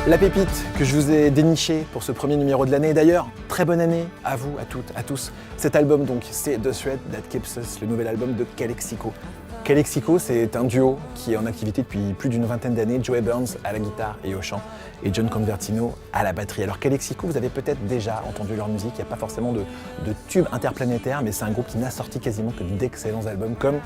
La pépite que je vous ai dénichée pour ce premier numéro de l'année. D'ailleurs, très bonne année à vous, à toutes, à tous. Cet album, donc, c'est The Thread That Keeps Us, le nouvel album de Calexico. Calexico, c'est un duo qui est en activité depuis plus d'une vingtaine d'années. Joey Burns à la guitare et au chant et John Convertino à la batterie. Alors Calexico, vous avez peut-être déjà entendu leur musique. Il n'y a pas forcément de tube interplanétaire, mais c'est un groupe qui n'a sorti quasiment que d'excellents albums comme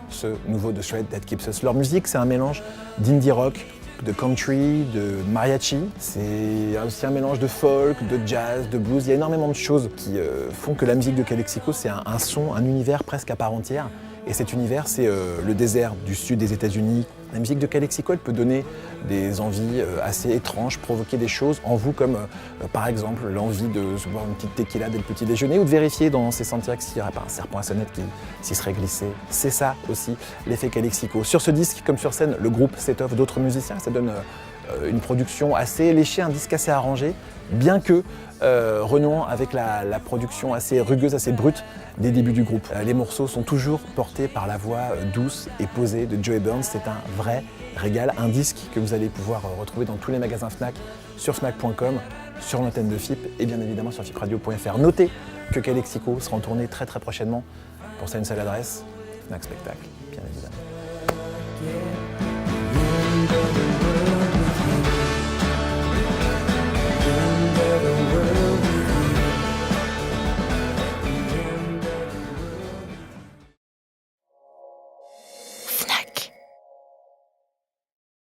ce nouveau The Thread That Keeps Us. Leur musique, c'est un mélange d'indie rock, de country, de mariachi. C'est aussi un mélange de folk, de jazz, de blues. Il y a énormément de choses qui font que la musique de Calexico, c'est un son, un univers presque à part entière. Et cet univers, c'est le désert du sud des États-Unis. La musique de Calexico, elle peut donner des envies assez étranges, provoquer des choses en vous, comme par exemple l'envie de se boire une petite tequila dès le petit déjeuner ou de vérifier dans ses sentiers s'il n'y aurait pas un serpent à sonnette qui s'y serait glissé. C'est ça aussi l'effet Calexico. Sur ce disque, comme sur scène, le groupe s'étoffe d'autres musiciens. Ça donne une production assez léchée, un disque assez arrangé, bien que renouant avec la production assez rugueuse, assez brute des débuts du groupe. Les morceaux sont toujours portés par la voix douce et posée de Joey Burns. C'est un vrai régal, un disque que vous allez pouvoir retrouver dans tous les magasins Fnac, sur Fnac.com, sur l'antenne de FIP et bien évidemment sur FIPradio.fr. Notez que Calexico sera en tournée très prochainement. Pour ça, une seule adresse, Fnac Spectacle, bien évidemment.